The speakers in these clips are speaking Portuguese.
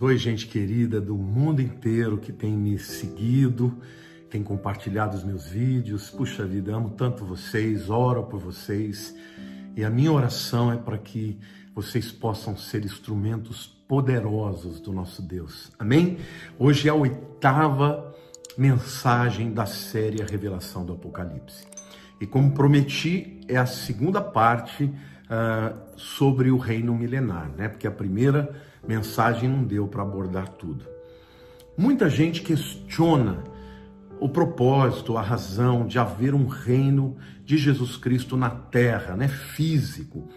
Oi, gente querida do mundo inteiro que tem me seguido, tem compartilhado os meus vídeos. Puxa vida, amo tanto vocês, oro por vocês. E a minha oração é para que vocês possam ser instrumentos poderosos do nosso Deus. Amém? Hoje é a 8ª mensagem da série A Revelação do Apocalipse. E como prometi, é a segunda parte sobre o reino milenar, né? Porque a primeira mensagem não deu para abordar tudo. Muita gente questiona o propósito, a razão de haver um reino de Jesus Cristo na terra, né? Físico.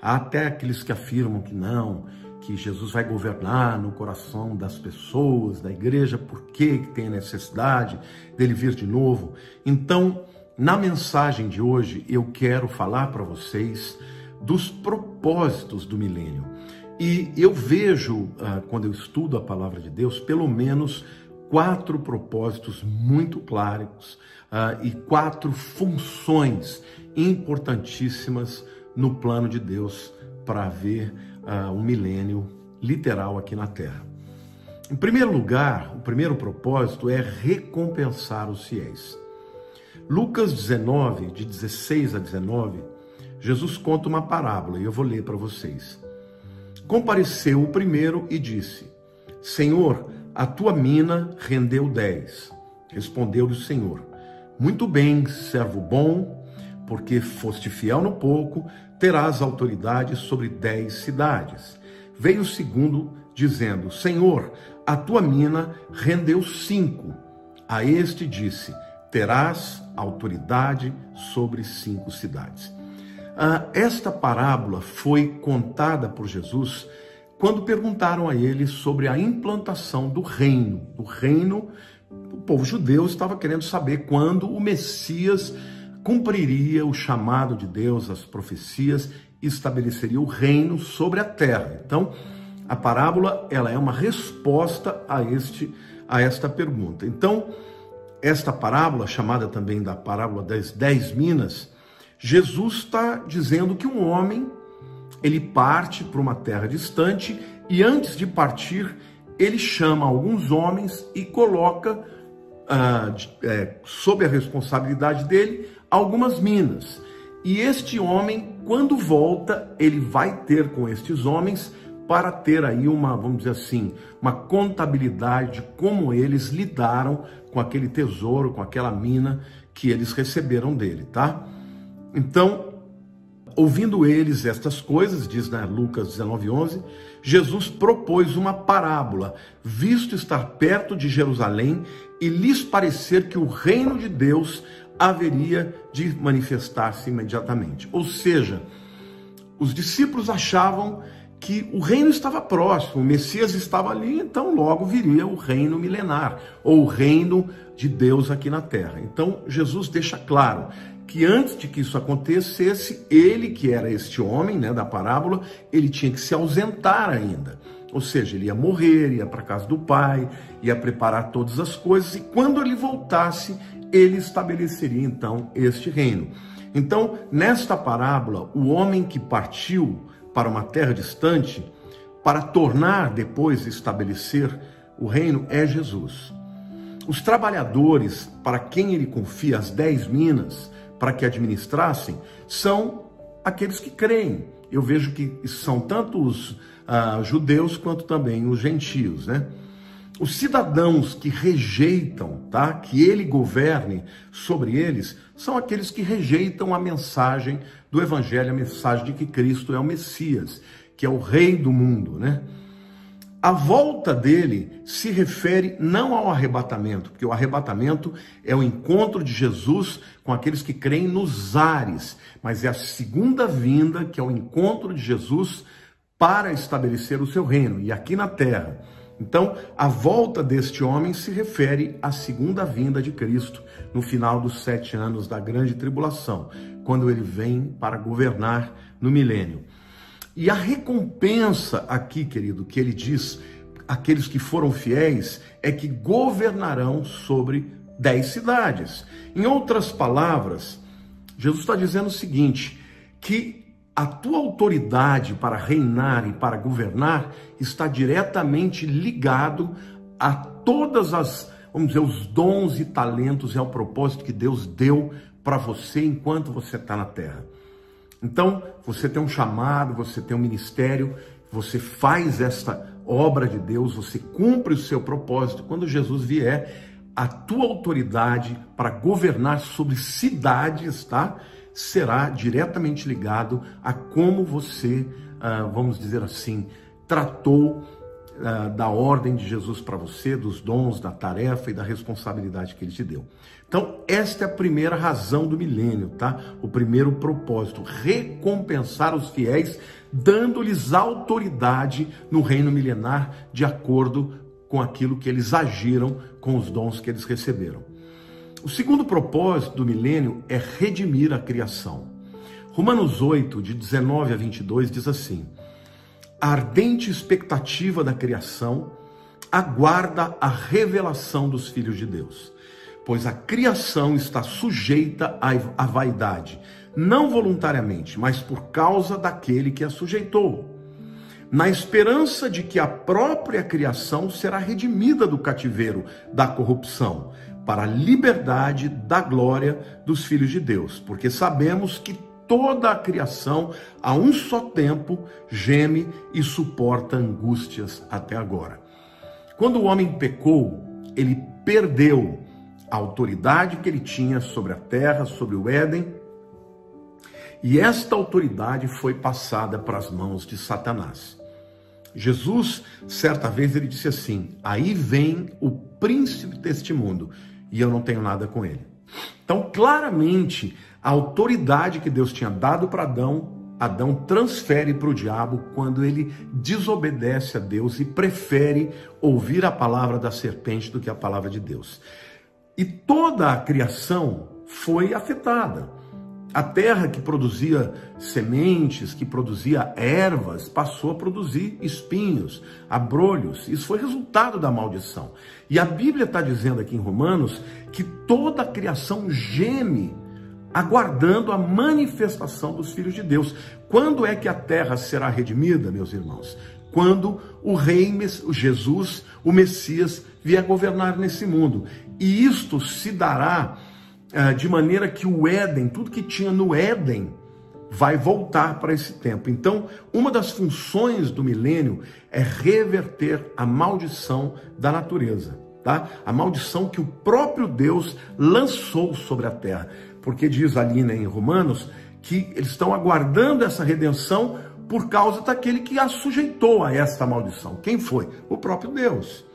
Há até aqueles que afirmam que não, que Jesus vai governar no coração das pessoas, da igreja, por que tem a necessidade dele vir de novo. Então, na mensagem de hoje, eu quero falar para vocês dos propósitos do milênio. E eu vejo, quando eu estudo a palavra de Deus, pelo menos 4 propósitos muito claros e 4 funções importantíssimas no plano de Deus para haver um milênio literal aqui na Terra. Em primeiro lugar, o primeiro propósito é recompensar os fiéis. Lucas 19, de 16 a 19, Jesus conta uma parábola e eu vou ler para vocês. Compareceu o primeiro e disse: Senhor, a tua mina rendeu 10. Respondeu-lhe o Senhor: Muito bem, servo bom, porque foste fiel no pouco, terás autoridade sobre 10 cidades. Veio o segundo, dizendo: Senhor, a tua mina rendeu 5. A este disse: Terás autoridade sobre 5 cidades. Esta parábola foi contada por Jesus quando perguntaram a ele sobre a implantação do reino. O povo judeu estava querendo saber quando o Messias cumpriria o chamado de Deus, as profecias, e estabeleceria o reino sobre a terra. Então, a parábola ela é uma resposta a esta pergunta. Então, esta parábola, chamada também da parábola das 10 minas, Jesus está dizendo que um homem, ele parte para uma terra distante e antes de partir, ele chama alguns homens e coloca sob a responsabilidade dele algumas minas. E este homem, quando volta, ele vai ter com estes homens para ter aí vamos dizer assim, uma contabilidade de como eles lidaram com aquele tesouro, com aquela mina que eles receberam dele, tá? Então, ouvindo eles estas coisas, diz Lucas 19:11, Jesus propôs uma parábola, visto estar perto de Jerusalém e lhes parecer que o reino de Deus haveria de manifestar-se imediatamente. Ou seja, os discípulos achavam que o reino estava próximo, o Messias estava ali, então logo viria o reino milenar, ou o reino de Deus aqui na terra. Então, Jesus deixa claro que antes de que isso acontecesse, ele, que era este homem, né, da parábola, ele tinha que se ausentar ainda. Ou seja, ele ia morrer, ia para a casa do Pai, ia preparar todas as coisas, e quando ele voltasse, ele estabeleceria então este reino. Então, nesta parábola, o homem que partiu para uma terra distante, para tornar depois estabelecer o reino, é Jesus. Os trabalhadores, para quem ele confia as 10 minas, para que administrassem, são aqueles que creem. Eu vejo que são tanto os judeus quanto também os gentios, né? Os cidadãos que rejeitam, tá, que ele governe sobre eles, são aqueles que rejeitam a mensagem do Evangelho, a mensagem de que Cristo é o Messias, que é o Rei do mundo, né? A volta dele se refere não ao arrebatamento, porque o arrebatamento é o encontro de Jesus com aqueles que creem nos ares, mas é a segunda vinda, que é o encontro de Jesus para estabelecer o seu reino, e aqui na terra. Então, a volta deste homem se refere à segunda vinda de Cristo, no final dos 7 anos da grande tribulação, quando ele vem para governar no milênio. E a recompensa aqui, querido, que ele diz, aqueles que foram fiéis, é que governarão sobre 10 cidades. Em outras palavras, Jesus está dizendo o seguinte, que a tua autoridade para reinar e para governar está diretamente ligado a todas as, vamos dizer, os dons e talentos e ao propósito que Deus deu para você enquanto você está na terra. Então, você tem um chamado, você tem um ministério, você faz esta obra de Deus, você cumpre o seu propósito. Quando Jesus vier, a tua autoridade para governar sobre cidades, tá? Será diretamente ligado a como você, vamos dizer assim, tratou da ordem de Jesus para você, dos dons, da tarefa e da responsabilidade que ele te deu. Então, esta é a primeira razão do milênio, tá? O primeiro propósito, recompensar os fiéis, dando-lhes autoridade no reino milenar, de acordo com aquilo que eles agiram com os dons que eles receberam. O segundo propósito do milênio é redimir a criação. Romanos 8, de 19 a 22, diz assim: a ardente expectativa da criação aguarda a revelação dos filhos de Deus, pois a criação está sujeita à vaidade, não voluntariamente, mas por causa daquele que a sujeitou, na esperança de que a própria criação será redimida do cativeiro da corrupção, para a liberdade da glória dos filhos de Deus, porque sabemos que toda a criação, a um só tempo, geme e suporta angústias até agora. Quando o homem pecou, ele perdeu a autoridade que ele tinha sobre a terra, sobre o Éden, e esta autoridade foi passada para as mãos de Satanás. Jesus, certa vez, ele disse assim: aí vem o príncipe deste mundo, e eu não tenho nada com ele. Então, claramente, a autoridade que Deus tinha dado para Adão transfere para o diabo quando ele desobedece a Deus e prefere ouvir a palavra da serpente do que a palavra de Deus. E toda a criação foi afetada. A terra que produzia sementes, que produzia ervas, passou a produzir espinhos, abrolhos. Isso foi resultado da maldição. E a Bíblia está dizendo aqui em Romanos que toda a criação geme, aguardando a manifestação dos filhos de Deus. Quando é que a terra será redimida, meus irmãos? Quando o rei, o Jesus, o Messias, vier governar nesse mundo. E isto se dará de maneira que o Éden, tudo que tinha no Éden, vai voltar para esse tempo. Então, uma das funções do milênio é reverter a maldição da natureza, tá? A maldição que o próprio Deus lançou sobre a terra. Porque diz ali, né, em Romanos que eles estão aguardando essa redenção por causa daquele que a sujeitou a esta maldição. Quem foi? O próprio Deus.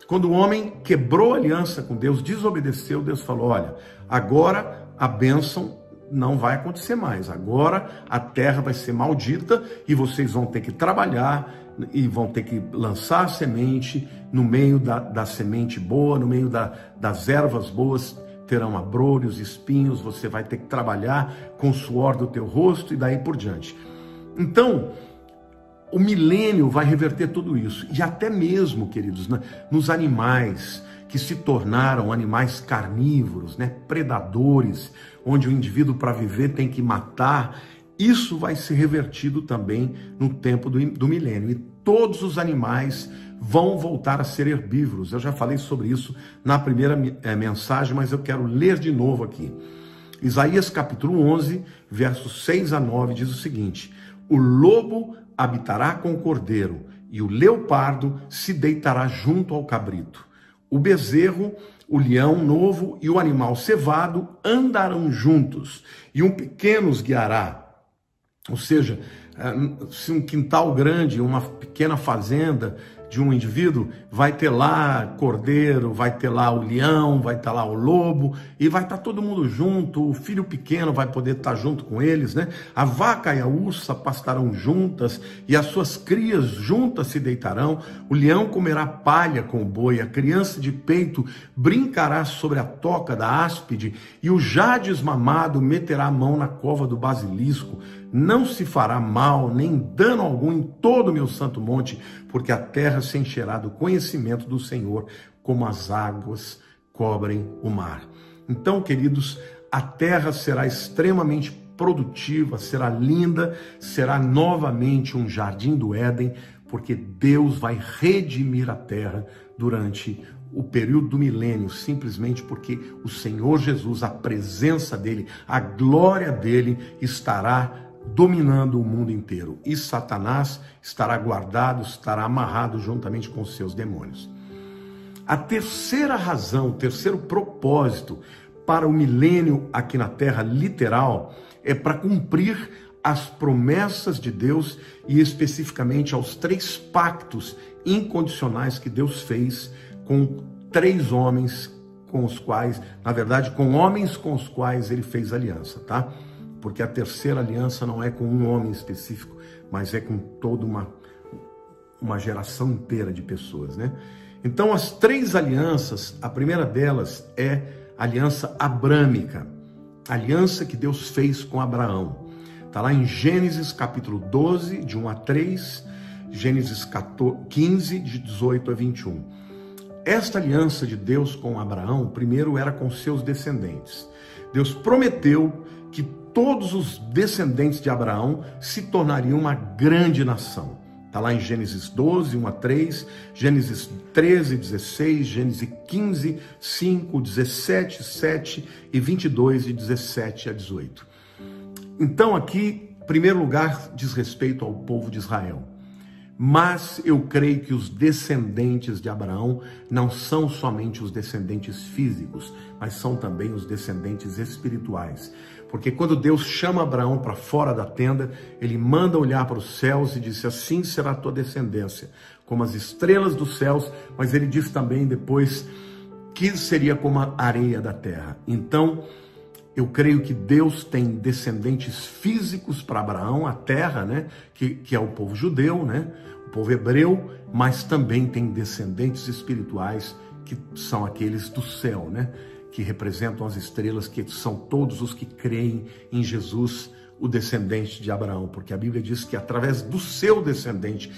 Quando o homem quebrou a aliança com Deus, desobedeceu, Deus falou: olha, agora a bênção não vai acontecer mais. Agora a terra vai ser maldita e vocês vão ter que trabalhar e vão ter que lançar a semente. No meio da semente boa, no meio das ervas boas, terão abrolhos, espinhos. Você vai ter que trabalhar com o suor do teu rosto e daí por diante. Então, o milênio vai reverter tudo isso. E até mesmo, queridos, nos animais que se tornaram animais carnívoros, né, predadores, onde o indivíduo para viver tem que matar, isso vai ser revertido também no tempo do milênio. E todos os animais vão voltar a ser herbívoros. Eu já falei sobre isso na primeira mensagem, mas eu quero ler de novo aqui. Isaías capítulo 11, versos 6 a 9, diz o seguinte: o lobo habitará com o cordeiro, e o leopardo se deitará junto ao cabrito. O bezerro, o leão novo e o animal cevado andarão juntos, e um pequeno os guiará. Ou seja, se um quintal grande, uma pequena fazenda de um indivíduo, vai ter lá cordeiro, vai ter lá o leão, vai estar lá o lobo, e vai estar todo mundo junto. O filho pequeno vai poder estar junto com eles, né? A vaca e a ursa pastarão juntas, e as suas crias juntas se deitarão. O leão comerá palha com o boi, a criança de peito brincará sobre a toca da áspide, e o já desmamado meterá a mão na cova do basilisco. Não se fará mal, nem dano algum em todo o meu santo monte, porque a terra se encherá do conhecimento do Senhor, como as águas cobrem o mar. Então, queridos, a terra será extremamente produtiva, será linda, será novamente um jardim do Éden, porque Deus vai redimir a terra durante o período do milênio, simplesmente porque o Senhor Jesus, a presença dele, a glória dele estará dominando o mundo inteiro. E Satanás estará guardado, estará amarrado juntamente com os seus demônios. A terceira razão, o terceiro propósito para o milênio aqui na Terra, literal, é para cumprir as promessas de Deus e especificamente aos 3 pactos incondicionais que Deus fez com 3 homens com os quais, na verdade, com homens com os quais ele fez aliança, tá? Porque a terceira aliança não é com um homem específico, mas é com toda uma geração inteira de pessoas, né? Então, as 3 alianças, a primeira delas é a aliança abrâmica, a aliança que Deus fez com Abraão. Está lá em Gênesis capítulo 12, de 1 a 3, Gênesis 15, de 18 a 21. Esta aliança de Deus com Abraão, primeiro era com seus descendentes. Deus prometeu que todos os descendentes de Abraão se tornariam uma grande nação. Está lá em Gênesis 12, 1 a 3, Gênesis 13, 16, Gênesis 15, 5, 17, 7 e 22, de 17 a 18. Então aqui, em primeiro lugar, diz respeito ao povo de Israel. Mas eu creio que os descendentes de Abraão não são somente os descendentes físicos, mas são também os descendentes espirituais. Porque quando Deus chama Abraão para fora da tenda, ele manda olhar para os céus e disse: assim será a tua descendência, como as estrelas dos céus, mas ele diz também depois que seria como a areia da terra. Então, eu creio que Deus tem descendentes físicos para Abraão, a terra, né? Que é o povo judeu, né? O povo hebreu, mas também tem descendentes espirituais que são aqueles do céu, né? Que representam as estrelas, que são todos os que creem em Jesus, o descendente de Abraão, porque a Bíblia diz que através do seu descendente,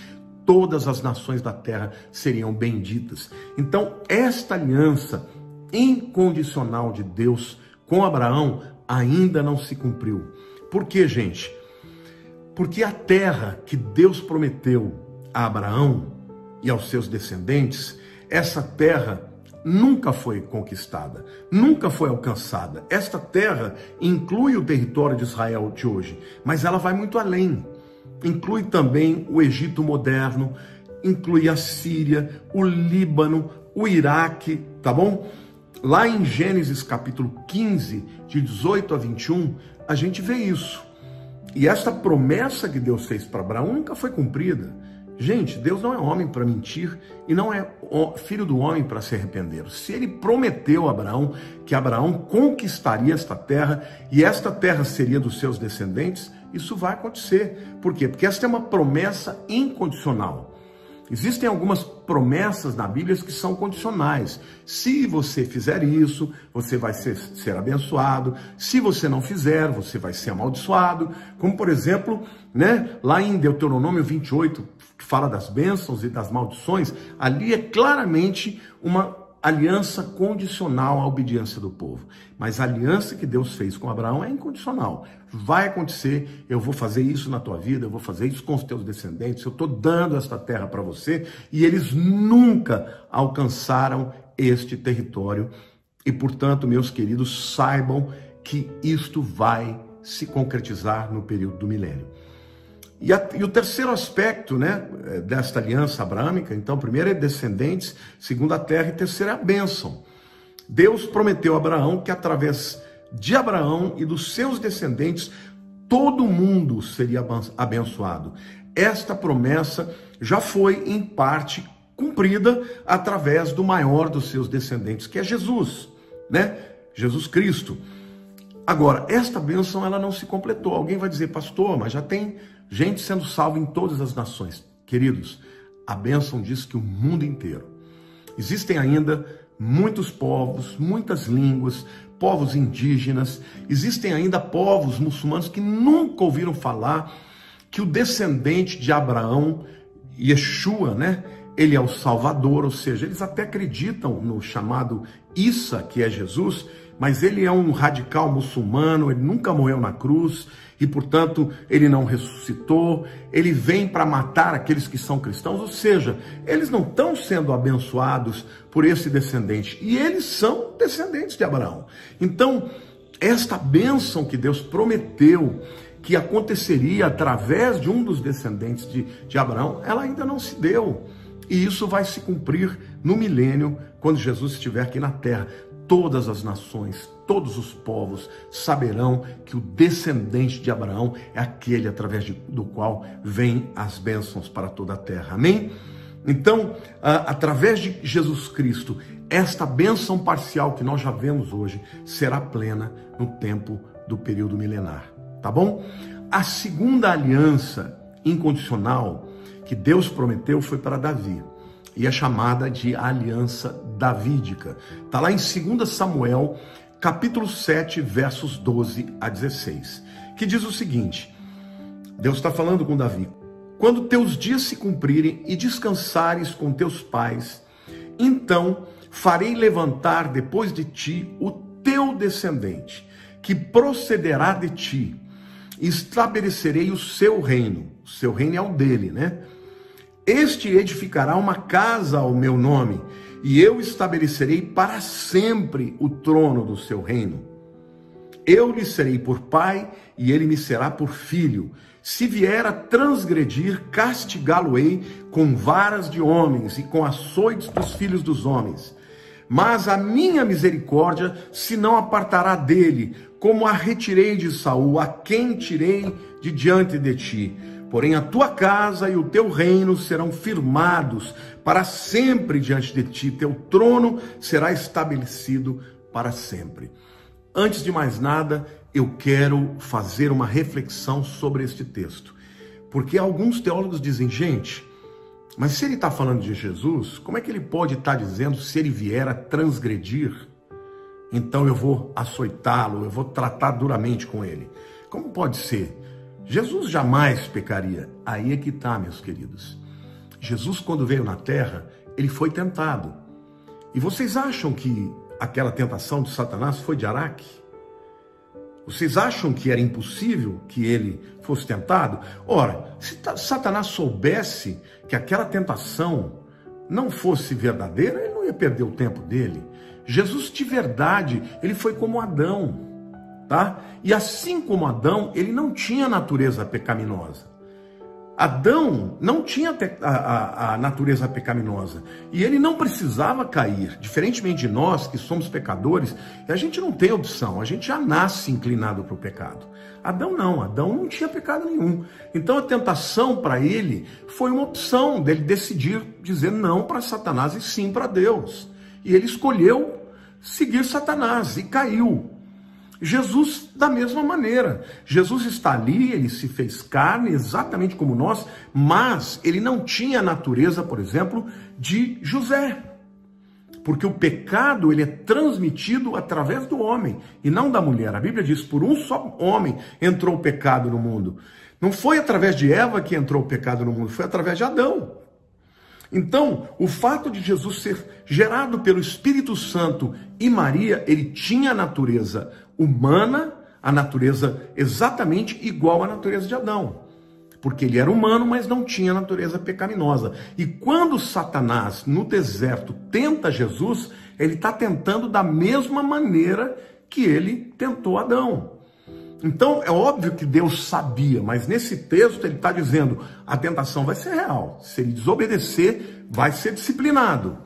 todas as nações da terra seriam benditas. Então, esta aliança incondicional de Deus com Abraão ainda não se cumpriu. Por quê, gente? Porque a terra que Deus prometeu a Abraão e aos seus descendentes, essa terra nunca foi conquistada, nunca foi alcançada. Esta terra inclui o território de Israel de hoje, mas ela vai muito além. Inclui também o Egito moderno, inclui a Síria, o Líbano, o Iraque, tá bom? Lá em Gênesis capítulo 15, de 18 a 21, a gente vê isso. E esta promessa que Deus fez para Abraão nunca foi cumprida. Gente, Deus não é homem para mentir e não é filho do homem para se arrepender. Se ele prometeu a Abraão que Abraão conquistaria esta terra e esta terra seria dos seus descendentes, isso vai acontecer. Por quê? Porque esta é uma promessa incondicional. Existem algumas promessas na Bíblia que são condicionais. Se você fizer isso, você vai ser abençoado. Se você não fizer, você vai ser amaldiçoado. Como, por exemplo, né, lá em Deuteronômio 28, que fala das bênçãos e das maldições, ali é claramente uma aliança condicional à obediência do povo. Mas a aliança que Deus fez com Abraão é incondicional. Vai acontecer, eu vou fazer isso na tua vida, eu vou fazer isso com os teus descendentes, eu estou dando esta terra para você, e eles nunca alcançaram este território. E, portanto, meus queridos, saibam que isto vai se concretizar no período do milênio. E o terceiro aspecto, né, desta aliança abrâmica, então, primeiro é descendentes, segundo a terra, e terceiro é a bênção. Deus prometeu a Abraão que através de Abraão e dos seus descendentes, todo mundo seria abençoado. Esta promessa já foi, em parte, cumprida através do maior dos seus descendentes, que é Jesus, né? Jesus Cristo. Agora, esta bênção, ela não se completou. Alguém vai dizer: pastor, mas já tem gente sendo salva em todas as nações. Queridos, a bênção diz que o mundo inteiro. Existem ainda muitos povos, muitas línguas, povos indígenas, existem ainda povos muçulmanos que nunca ouviram falar que o descendente de Abraão, Yeshua, né? Ele é o Salvador, ou seja, eles até acreditam no chamado Issa, que é Jesus, mas ele é um radical muçulmano, ele nunca morreu na cruz e, portanto, ele não ressuscitou, ele vem para matar aqueles que são cristãos, ou seja, eles não estão sendo abençoados por esse descendente, e eles são descendentes de Abraão. Então, esta bênção que Deus prometeu que aconteceria através de um dos descendentes de Abraão, ela ainda não se deu. E isso vai se cumprir no milênio, quando Jesus estiver aqui na terra. Todas as nações, todos os povos saberão que o descendente de Abraão é aquele através do qual vêm as bênçãos para toda a terra. Amém? Então, através de Jesus Cristo, esta bênção parcial que nós já vemos hoje será plena no tempo do período milenar. Tá bom? A segunda aliança incondicional que Deus prometeu foi para Davi, e é chamada de aliança davídica. Está lá em 2 Samuel, capítulo 7, versos 12 a 16, que diz o seguinte: Deus está falando com Davi: quando teus dias se cumprirem e descansares com teus pais, então farei levantar depois de ti o teu descendente, que procederá de ti, e estabelecerei o seu reino. O seu reino é o dele, né? Este edificará uma casa ao meu nome, e eu estabelecerei para sempre o trono do seu reino. Eu lhe serei por pai, e ele me será por filho. Se vier a transgredir, castigá-lo-ei com varas de homens e com açoites dos filhos dos homens. Mas a minha misericórdia se não apartará dele, como a retirei de Saul, a quem tirei de diante de ti. Porém, a tua casa e o teu reino serão firmados para sempre diante de ti. Teu trono será estabelecido para sempre. Antes de mais nada, eu quero fazer uma reflexão sobre este texto. Porque alguns teólogos dizem, gente, mas se ele está falando de Jesus, como é que ele pode estar dizendo se ele vier a transgredir? Então eu vou açoitá-lo, eu vou tratar duramente com ele. Como pode ser? Jesus jamais pecaria. Aí é que está, meus queridos. Jesus, quando veio na terra, ele foi tentado. E vocês acham que aquela tentação de Satanás foi de Araque? Vocês acham que era impossível que ele fosse tentado? Ora, se Satanás soubesse que aquela tentação não fosse verdadeira, ele não ia perder o tempo dele. Jesus, de verdade, ele foi como Adão. Tá? E assim como Adão, ele não tinha natureza pecaminosa. Adão não tinha a natureza pecaminosa. E ele não precisava cair. Diferentemente de nós, que somos pecadores, a gente não tem opção. A gente já nasce inclinado para o pecado. Adão não tinha pecado nenhum. Então a tentação para ele foi uma opção dele decidir dizer não para Satanás e sim para Deus. E ele escolheu seguir Satanás e caiu. Jesus, da mesma maneira, Jesus está ali, ele se fez carne exatamente como nós, mas ele não tinha a natureza, por exemplo, de José, porque o pecado ele é transmitido através do homem e não da mulher. A Bíblia diz, por um só homem entrou o pecado no mundo. Não foi através de Eva que entrou o pecado no mundo, foi através de Adão. Então, o fato de Jesus ser gerado pelo Espírito Santo e Maria, ele tinha a natureza humana, a natureza exatamente igual à natureza de Adão. Porque ele era humano, mas não tinha a natureza pecaminosa. E quando Satanás, no deserto, tenta Jesus, ele está tentando da mesma maneira que ele tentou Adão. Então, é óbvio que Deus sabia, mas nesse texto ele está dizendo, a tentação vai ser real. Se ele desobedecer, vai ser disciplinado.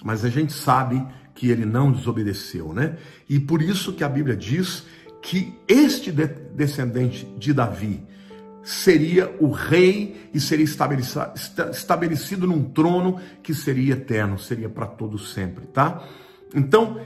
Mas a gente sabe que ele não desobedeceu, né? E por isso que a Bíblia diz que este descendente de Davi seria o rei e seria estabelecido num trono que seria eterno, seria para todo sempre, tá? Então,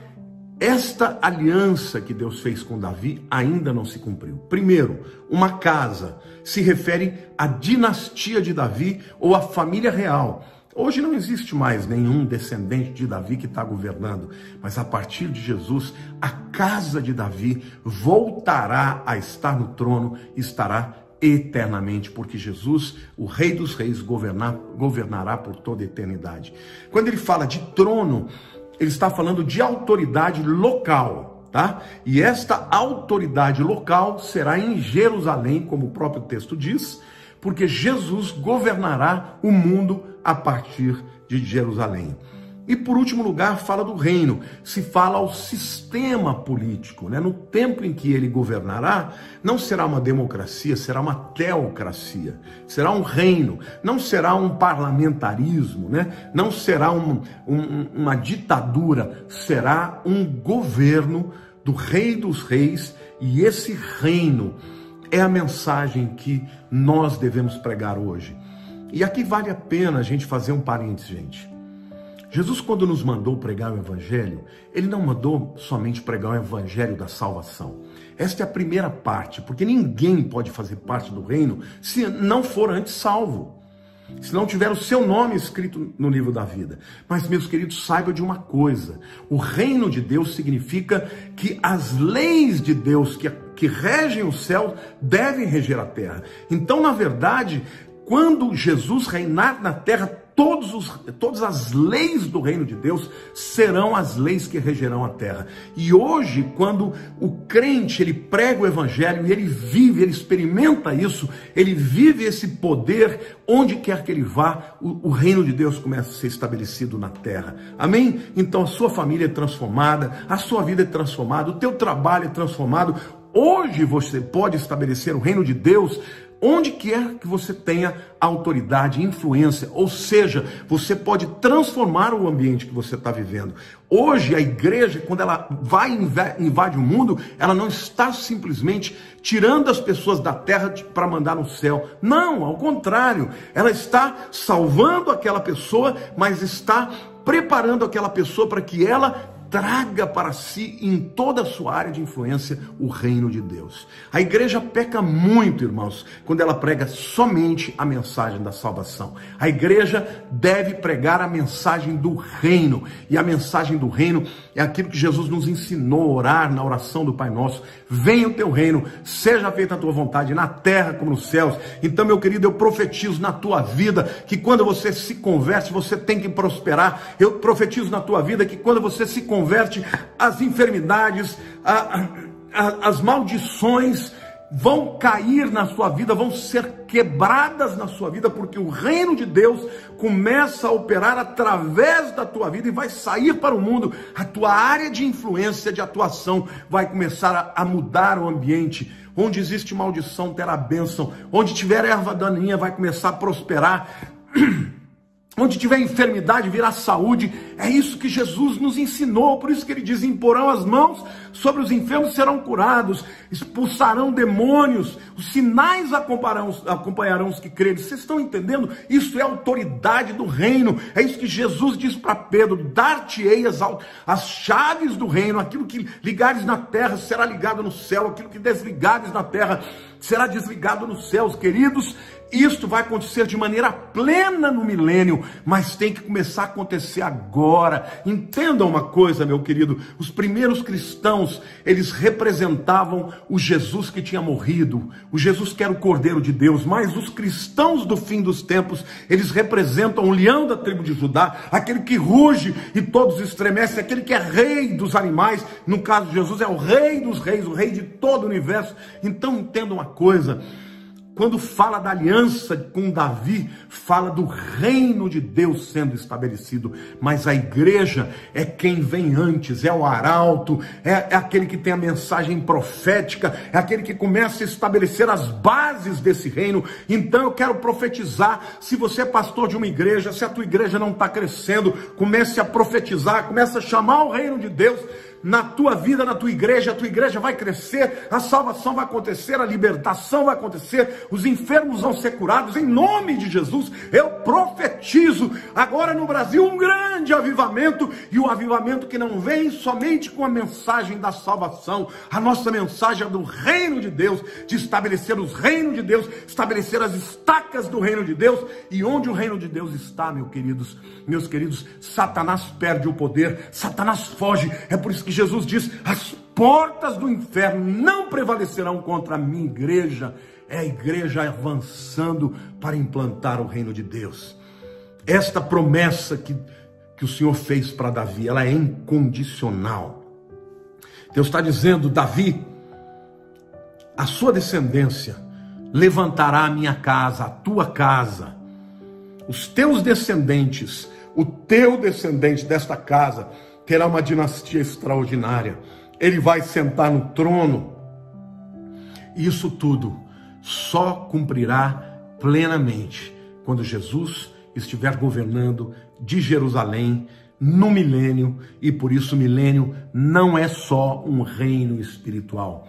esta aliança que Deus fez com Davi ainda não se cumpriu. Primeiro, uma casa se refere à dinastia de Davi ou à família real. Hoje não existe mais nenhum descendente de Davi que está governando, mas a partir de Jesus, a casa de Davi voltará a estar no trono e estará eternamente, porque Jesus, o Rei dos Reis, governará por toda a eternidade. Quando ele fala de trono, ele está falando de autoridade local. tá? E esta autoridade local será em Jerusalém, como o próprio texto diz, porque Jesus governará o mundo a partir de Jerusalém. E por último lugar, fala do reino, se fala ao sistema político, né? No tempo em que ele governará, não será uma democracia, será uma teocracia, será um reino, não será um parlamentarismo, né? Não será uma ditadura, será um governo do Rei dos Reis, e esse reino é a mensagem que nós devemos pregar hoje. E aqui vale a pena a gente fazer um parênteses, gente. Jesus, quando nos mandou pregar o Evangelho, ele não mandou somente pregar o Evangelho da salvação. Esta é a primeira parte, porque ninguém pode fazer parte do reino se não for antes salvo, se não tiver o seu nome escrito no livro da vida. Mas, meus queridos, saibam de uma coisa: o reino de Deus significa que as leis de Deus que regem o céu devem reger a terra. Então, na verdade, quando Jesus reinar na terra, todas as leis do reino de Deus serão as leis que regerão a terra. E hoje, quando o crente ele prega o evangelho e ele vive, ele experimenta isso, ele vive esse poder, onde quer que ele vá, o reino de Deus começa a ser estabelecido na terra. Amém? Então a sua família é transformada, a sua vida é transformada, o teu trabalho é transformado. Hoje você pode estabelecer o reino de Deus onde quer que você tenha autoridade, influência, ou seja, você pode transformar o ambiente que você está vivendo. Hoje a igreja, quando ela vai invade o mundo, ela não está simplesmente tirando as pessoas da terra para mandar no céu. Não, ao contrário, ela está salvando aquela pessoa, mas está preparando aquela pessoa para que ela traga para si, em toda a sua área de influência, o reino de Deus. A igreja peca muito, irmãos, quando ela prega somente a mensagem da salvação. A igreja deve pregar a mensagem do reino, e a mensagem do reino é aquilo que Jesus nos ensinou a orar na oração do Pai Nosso: venha o teu reino, seja feita a tua vontade, na terra como nos céus. Então, meu querido, eu profetizo na tua vida que quando você se converte, você tem que prosperar. Eu profetizo na tua vida que quando você se converte, as enfermidades, as maldições vão cair na sua vida, vão ser quebradas na sua vida, porque o reino de Deus começa a operar através da tua vida e vai sair para o mundo. A tua área de influência, de atuação, vai começar a mudar o ambiente. Onde existe maldição, terá bênção. Onde tiver erva daninha, vai começar a prosperar. Onde tiver enfermidade, virá saúde. É isso que Jesus nos ensinou. Por isso que ele diz: imporão as mãos sobre os enfermos, serão curados, expulsarão demônios, os sinais acompanharão os que crerem. Vocês estão entendendo? Isso é a autoridade do reino. É isso que Jesus diz para Pedro: dar-te-ei as chaves do reino. Aquilo que ligares na terra será ligado no céu, aquilo que desligares na terra será desligado nos céus. Queridos, isto vai acontecer de maneira plena no milênio, mas tem que começar a acontecer agora. Entendam uma coisa, meu querido: os primeiros cristãos, eles representavam o Jesus que tinha morrido, o Jesus que era o Cordeiro de Deus. Mas os cristãos do fim dos tempos, eles representam o leão da tribo de Judá, aquele que ruge e todos estremecem, aquele que é rei dos animais. No caso de Jesus, é o rei dos reis, o rei de todo o universo. Então entendam uma coisa: quando fala da aliança com Davi, fala do reino de Deus sendo estabelecido. Mas a igreja é quem vem antes, é o arauto, é aquele que tem a mensagem profética, é aquele que começa a estabelecer as bases desse reino. Então eu quero profetizar: se você é pastor de uma igreja, se a tua igreja não está crescendo, comece a profetizar, comece a chamar o reino de Deus na tua vida, na tua igreja. A tua igreja vai crescer, a salvação vai acontecer, a libertação vai acontecer, os enfermos vão ser curados, em nome de Jesus. Eu profetizo agora no Brasil um grande avivamento, e o avivamento que não vem somente com a mensagem da salvação. A nossa mensagem é do reino de Deus, de estabelecer os reinos de Deus, estabelecer as estacas do reino de Deus. E onde o reino de Deus está, meus queridos, Satanás perde o poder, Satanás foge. É por isso que Jesus diz: as portas do inferno não prevalecerão contra a minha igreja. É a igreja avançando para implantar o reino de Deus. Esta promessa que o Senhor fez para Davi, ela é incondicional. Deus está dizendo: Davi, a sua descendência levantará a minha casa, a tua casa, os teus descendentes, o teu descendente desta casa terá uma dinastia extraordinária. Ele vai sentar no trono. Isso tudo só cumprirá plenamente quando Jesus estiver governando de Jerusalém no milênio, e por isso o milênio não é só um reino espiritual.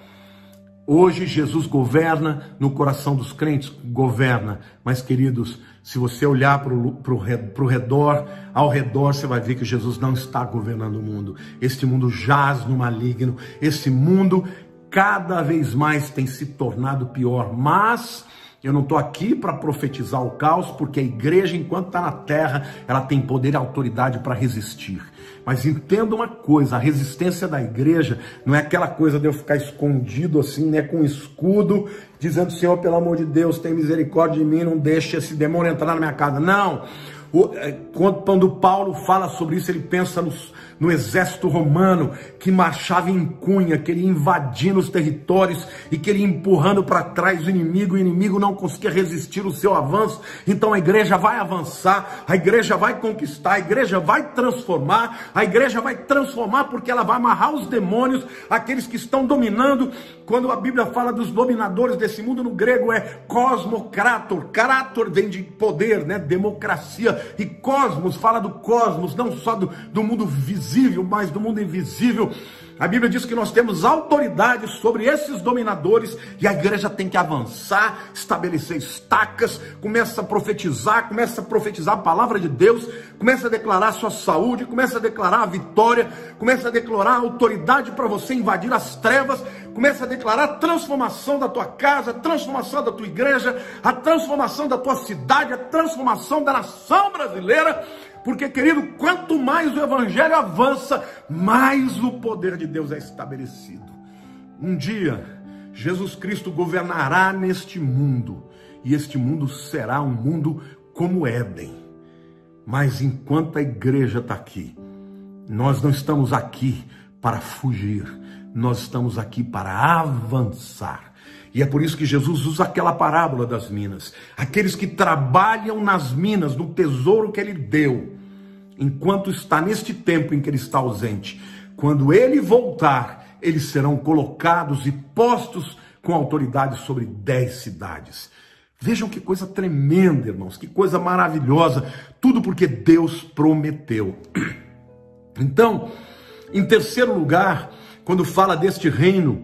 Hoje Jesus governa no coração dos crentes, governa, mas queridos, se você olhar para o redor, ao redor você vai ver que Jesus não está governando o mundo. Este mundo jaz no maligno, esse mundo cada vez mais tem se tornado pior, mas eu não estou aqui para profetizar o caos, porque a igreja, enquanto está na terra, ela tem poder e autoridade para resistir. Mas entenda uma coisa, a resistência da igreja não é aquela coisa de eu ficar escondido assim, né, com um escudo, dizendo: Senhor, pelo amor de Deus, tem misericórdia de mim, não deixe esse demônio entrar na minha casa. Não! Quando Paulo fala sobre isso, ele pensa no exército romano que marchava em cunha, que ele ia invadindo os territórios e que ele ia empurrando para trás o inimigo não conseguia resistir o seu avanço. Então a igreja vai avançar, a igreja vai conquistar, a igreja vai transformar, porque ela vai amarrar os demônios, aqueles que estão dominando. Quando a Bíblia fala dos dominadores desse mundo, no grego é cosmocrator, krator vem de poder, né? Democracia, e cosmos fala do cosmos, não só do mundo visível, mas do mundo invisível. A Bíblia diz que nós temos autoridade sobre esses dominadores, e a igreja tem que avançar, estabelecer estacas, começa a profetizar a palavra de Deus, começa a declarar a sua saúde, começa a declarar a vitória, começa a declarar a autoridade para você invadir as trevas, começa a declarar a transformação da tua casa, a transformação da tua igreja, a transformação da tua cidade, a transformação da nação brasileira. Porque, querido, quanto mais o evangelho avança, mais o poder de Deus é estabelecido. Um dia, Jesus Cristo governará neste mundo, e este mundo será um mundo como Éden. Mas enquanto a igreja está aqui, nós não estamos aqui para fugir, nós estamos aqui para avançar. E é por isso que Jesus usa aquela parábola das minas. Aqueles que trabalham nas minas, no tesouro que ele deu, enquanto está neste tempo em que ele está ausente. Quando ele voltar, eles serão colocados e postos com autoridade sobre 10 cidades. Vejam que coisa tremenda, irmãos, que coisa maravilhosa. Tudo porque Deus prometeu. Então, em terceiro lugar, quando fala deste reino,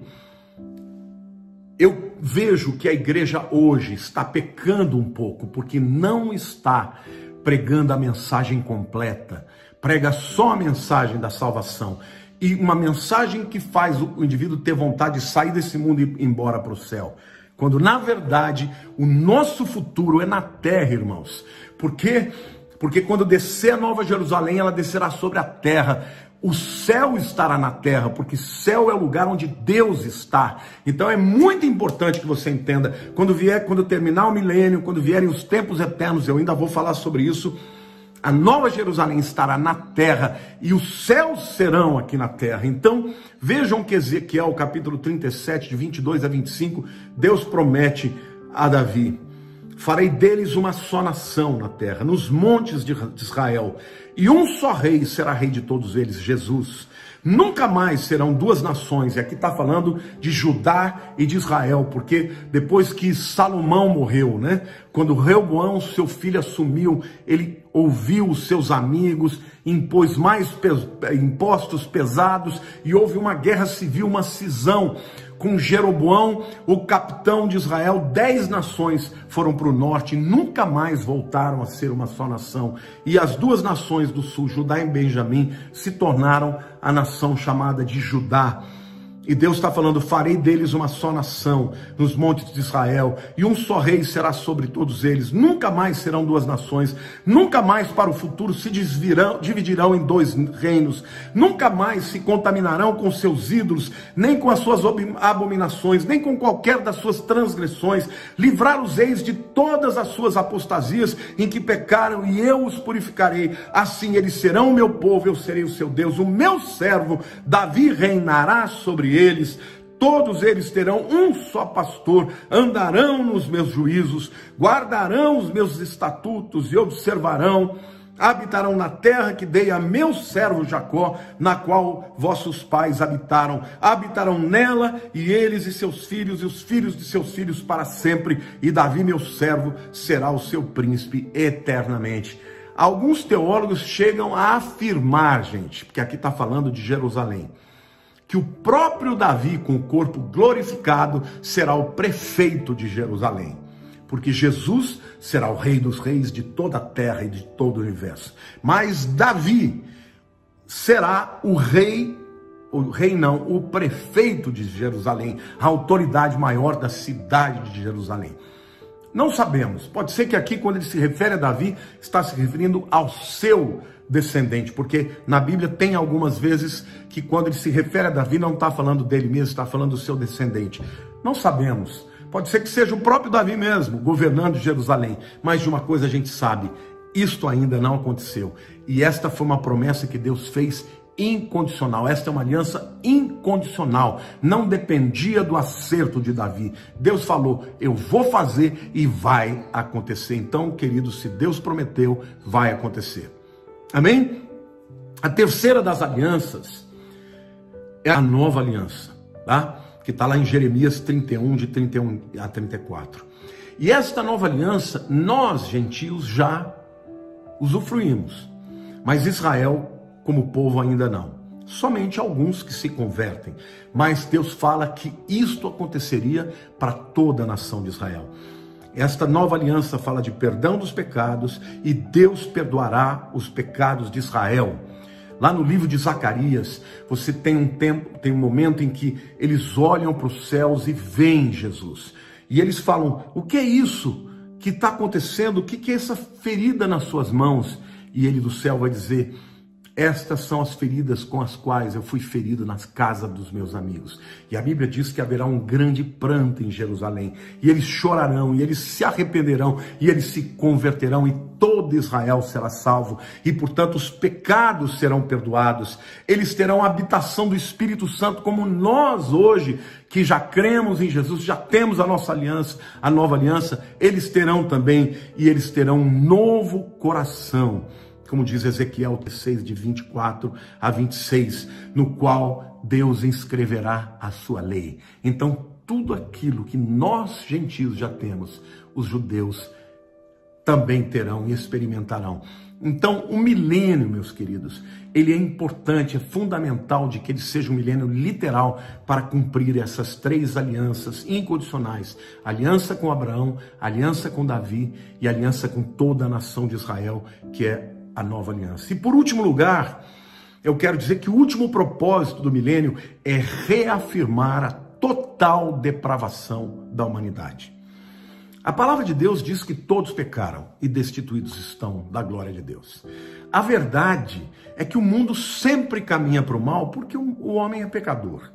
eu vejo que a igreja hoje está pecando um pouco, porque não está pregando a mensagem completa, prega só a mensagem da salvação, e uma mensagem que faz o indivíduo ter vontade de sair desse mundo e ir embora para o céu, quando na verdade o nosso futuro é na terra, irmãos. Por quê? Porque quando descer a Nova Jerusalém, ela descerá sobre a terra. O céu estará na terra, porque céu é o lugar onde Deus está. Então é muito importante que você entenda, quando terminar o milênio, quando vierem os tempos eternos, eu ainda vou falar sobre isso, a Nova Jerusalém estará na terra e os céus serão aqui na terra. Então vejam que Ezequiel, capítulo 37, de 22 a 25, Deus promete a Davi: farei deles uma só nação na terra, nos montes de Israel, e um só rei será rei de todos eles, Jesus. Nunca mais serão duas nações. E aqui está falando de Judá e de Israel, porque depois que Salomão morreu, né? Quando Reoboão, seu filho, assumiu, ele ouviu os seus amigos, impôs mais impostos pesados, e houve uma guerra civil, uma cisão com Jeroboão, o capitão de Israel. 10 nações foram para o norte e nunca mais voltaram a ser uma só nação. E as duas nações do sul, Judá e Benjamim, se tornaram a nação chamada de Judá. E Deus está falando, farei deles uma só nação nos montes de Israel, e um só rei será sobre todos eles. Nunca mais serão duas nações, nunca mais para o futuro se dividirão em dois reinos, nunca mais se contaminarão com seus ídolos, nem com as suas abominações, nem com qualquer das suas transgressões. Livrar-os-eis de todas as suas apostasias em que pecaram, e eu os purificarei. Assim eles serão o meu povo, eu serei o seu Deus. O meu servo Davi reinará sobre eles, todos eles terão um só pastor, andarão nos meus juízos, guardarão os meus estatutos e observarão, habitarão na terra que dei a meu servo Jacó, na qual vossos pais habitaram, habitarão nela, e eles e seus filhos, e os filhos de seus filhos para sempre, e Davi meu servo será o seu príncipe eternamente. Alguns teólogos chegam a afirmar, gente, porque aqui está falando de Jerusalém, que o próprio Davi, com o corpo glorificado, será o prefeito de Jerusalém. Porque Jesus será o rei dos reis de toda a terra e de todo o universo. Mas Davi será o prefeito de Jerusalém, a autoridade maior da cidade de Jerusalém. Não sabemos, pode ser que aqui, quando ele se refere a Davi, está se referindo ao seu descendente, porque na Bíblia tem algumas vezes que quando ele se refere a Davi, não está falando dele mesmo, está falando do seu descendente. Não sabemos, pode ser que seja o próprio Davi mesmo, governando Jerusalém, mas de uma coisa a gente sabe, isto ainda não aconteceu, e esta foi uma promessa que Deus fez incondicional. Esta é uma aliança incondicional, não dependia do acerto de Davi. Deus falou, eu vou fazer e vai acontecer. Então, queridos, se Deus prometeu, vai acontecer. Amém? A terceira das alianças é a nova aliança, tá? Que está lá em Jeremias 31, de 31 a 34. E esta nova aliança, nós, gentios, já usufruímos, mas Israel, como povo, ainda não. Somente alguns que se convertem. Mas Deus fala que isto aconteceria para toda a nação de Israel. Esta nova aliança fala de perdão dos pecados e Deus perdoará os pecados de Israel. Lá no livro de Zacarias, você tem um momento em que eles olham para os céus e veem Jesus. E eles falam, o que é isso que está acontecendo? O que é essa ferida nas suas mãos? E ele do céu vai dizer, estas são as feridas com as quais eu fui ferido nas casas dos meus amigos. E a Bíblia diz que haverá um grande pranto em Jerusalém. E eles chorarão, e eles se arrependerão, e eles se converterão, e todo Israel será salvo. E, portanto, os pecados serão perdoados. Eles terão a habitação do Espírito Santo, como nós hoje, que já cremos em Jesus, já temos a nossa aliança, a nova aliança, eles terão também, e eles terão um novo coração. Como diz Ezequiel 6, de 24 a 26, no qual Deus inscreverá a sua lei. Então, tudo aquilo que nós, gentios, já temos, os judeus também terão e experimentarão. Então, o milênio, meus queridos, ele é importante, é fundamental de que ele seja um milênio literal para cumprir essas três alianças incondicionais. Aliança com Abraão, aliança com Davi e aliança com toda a nação de Israel, que é a nova aliança. E por último lugar, eu quero dizer que o último propósito do milênio é reafirmar a total depravação da humanidade. A palavra de Deus diz que todos pecaram e destituídos estão da glória de Deus. A verdade é que o mundo sempre caminha para o mal porque o homem é pecador.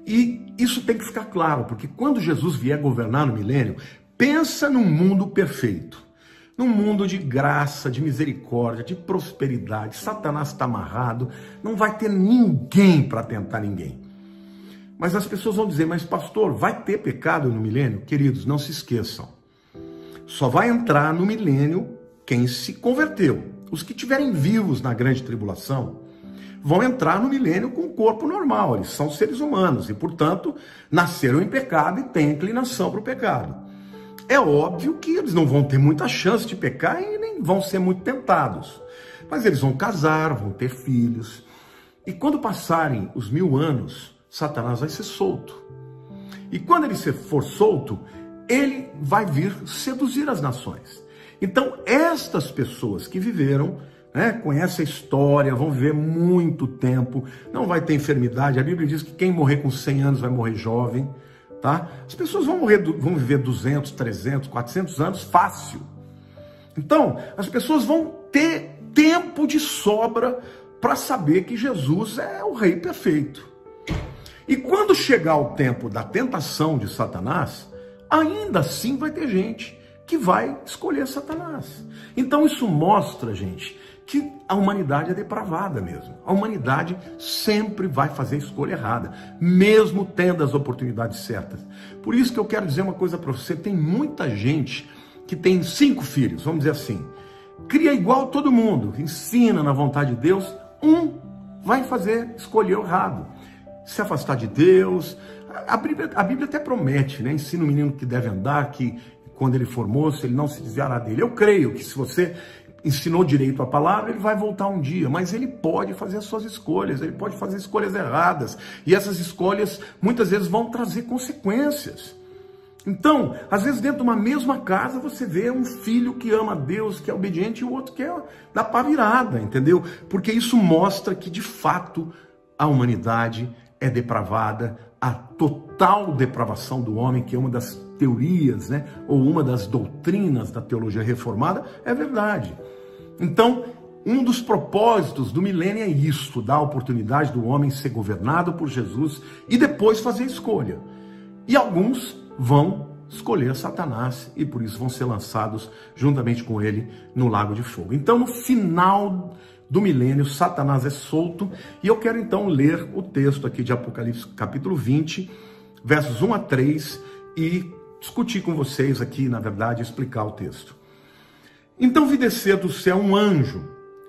E isso tem que ficar claro, porque quando Jesus vier governar no milênio, pensa num mundo perfeito. Num mundo de graça, de misericórdia, de prosperidade. Satanás está amarrado, não vai ter ninguém para tentar ninguém. Mas as pessoas vão dizer, mas pastor, vai ter pecado no milênio? Queridos, não se esqueçam. Só vai entrar no milênio quem se converteu. Os que estiverem vivos na grande tribulação vão entrar no milênio com o corpo normal. Eles são seres humanos e, portanto, nasceram em pecado e têm inclinação para o pecado. É óbvio que eles não vão ter muita chance de pecar e nem vão ser muito tentados. Mas eles vão casar, vão ter filhos. E quando passarem os 1000 anos, Satanás vai ser solto. E quando ele for solto, ele vai vir seduzir as nações. Então, estas pessoas que viveram né? Conhece a história, vão viver muito tempo, não vai ter enfermidade. A Bíblia diz que quem morrer com 100 anos vai morrer jovem, tá? As pessoas vão viver 200, 300, 400 anos fácil. Então, as pessoas vão ter tempo de sobra para saber que Jesus é o rei perfeito. E quando chegar o tempo da tentação de Satanás, ainda assim vai ter gente que vai escolher Satanás. Então isso mostra, gente, que a humanidade é depravada mesmo. A humanidade sempre vai fazer a escolha errada, mesmo tendo as oportunidades certas. Por isso que eu quero dizer uma coisa para você: tem muita gente que tem 5 filhos, vamos dizer assim, cria igual todo mundo, ensina na vontade de Deus, vai escolher o errado, se afastar de Deus. A Bíblia até promete, né? Ensina o menino que deve andar, que quando ele for moço, ele não se desviará dele. Eu creio que se você ensinou direito a palavra, ele vai voltar um dia, mas ele pode fazer as suas escolhas, ele pode fazer escolhas erradas, e essas escolhas muitas vezes vão trazer consequências. Então, às vezes dentro de uma mesma casa, você vê um filho que ama Deus, que é obediente, e o outro que é da pá virada, entendeu? Porque isso mostra que, de fato, a humanidade é depravada, a total depravação do homem, que é uma das teorias, né, ou uma das doutrinas da teologia reformada, é verdade. Então, um dos propósitos do milênio é isto: dar a oportunidade do homem ser governado por Jesus e depois fazer escolha. E alguns vão escolher Satanás e por isso vão ser lançados juntamente com ele no lago de fogo. Então, no final do milênio, Satanás é solto, e eu quero então ler o texto aqui de Apocalipse capítulo 20, versos 1 a 3, e discutir com vocês aqui, na verdade, explicar o texto. Então vi descer do céu um anjo,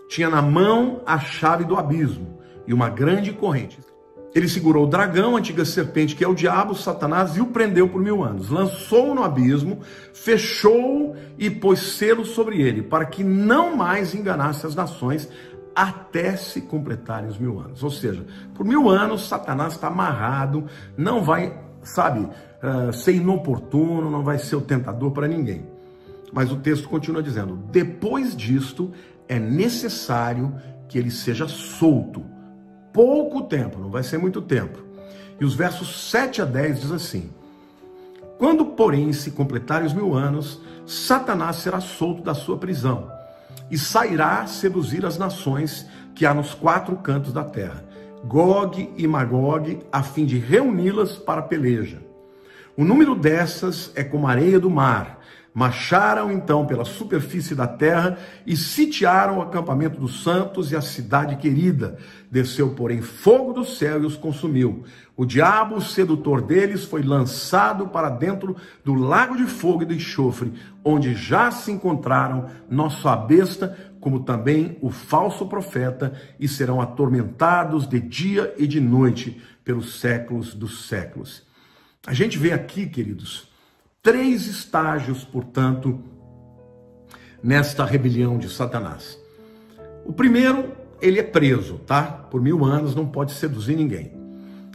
tinha na mão a chave do abismo e uma grande corrente. Ele segurou o dragão, a antiga serpente, que é o diabo, Satanás, e o prendeu por 1000 anos. Lançou-o no abismo, fechou-o e pôs selo sobre ele, para que não mais enganasse as nações, até se completarem os 1000 anos. Ou seja, por 1000 anos, Satanás está amarrado, não vai, ser inoportuno, não vai ser o tentador para ninguém. Mas o texto continua dizendo: depois disto, é necessário que ele seja solto. Pouco tempo, não vai ser muito tempo. E os versos 7 a 10 diz assim: quando, porém, se completarem os 1000 anos, Satanás será solto da sua prisão e sairá seduzir as nações que há nos 4 cantos da terra, Gog e Magog, a fim de reuni-las para a peleja. O número dessas é como a areia do mar. Marcharam então pela superfície da terra e sitiaram o acampamento dos santos e a cidade querida. Desceu, porém, fogo do céu e os consumiu. O diabo, o sedutor deles, foi lançado para dentro do lago de fogo e do enxofre, onde já se encontraram nossa besta, como também o falso profeta, e serão atormentados de dia e de noite pelos séculos dos séculos. A gente vê aqui, queridos, 3 estágios, portanto, nesta rebelião de Satanás. O primeiro, ele é preso, tá? Por 1000 anos não pode seduzir ninguém.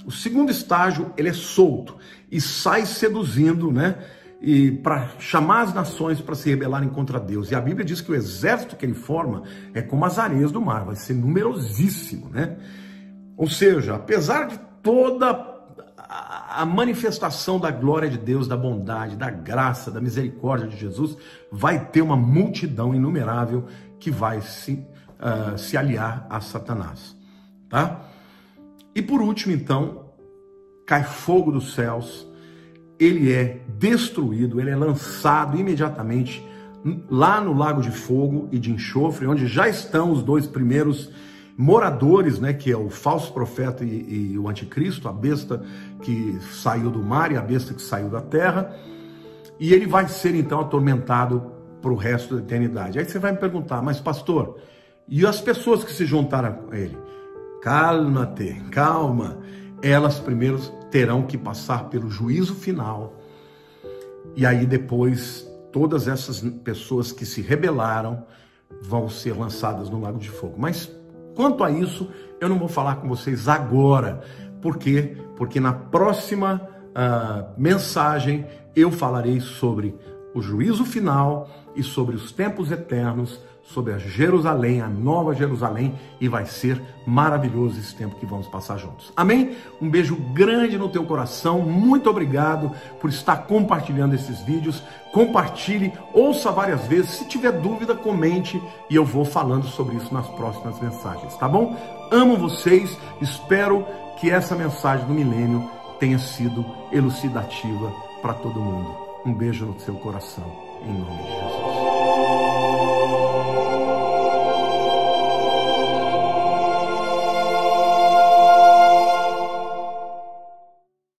O segundo estágio, ele é solto e sai seduzindo, né? E para chamar as nações para se rebelarem contra Deus. E a Bíblia diz que o exército que ele forma é como as areias do mar, vai ser numerosíssimo, né? Ou seja, apesar de toda a manifestação da glória de Deus, da bondade, da graça, da misericórdia de Jesus, vai ter uma multidão inumerável que vai se aliar a Satanás, tá? E por último, então, cai fogo dos céus, ele é destruído, ele é lançado imediatamente lá no lago de fogo e de enxofre, onde já estão os 2 primeiros moradores, né, que é o falso profeta e o anticristo, a besta que saiu do mar e a besta que saiu da terra, e ele vai ser então atormentado para o resto da eternidade. Aí você vai me perguntar: mas pastor, e as pessoas que se juntaram a ele? Calma, elas primeiro terão que passar pelo juízo final, e aí depois todas essas pessoas que se rebelaram vão ser lançadas no lago de fogo. Mas quanto a isso, eu não vou falar com vocês agora. Por quê? Porque na próxima mensagem eu falarei sobre o juízo final e sobre os tempos eternos, sobre a Jerusalém, a nova Jerusalém, e vai ser maravilhoso esse tempo que vamos passar juntos. Amém? Um beijo grande no teu coração, muito obrigado por estar compartilhando esses vídeos, compartilhe, ouça várias vezes, se tiver dúvida, comente e eu vou falando sobre isso nas próximas mensagens, tá bom? Amo vocês, espero que essa mensagem do milênio tenha sido elucidativa para todo mundo. Um beijo no seu coração, em nome de Jesus.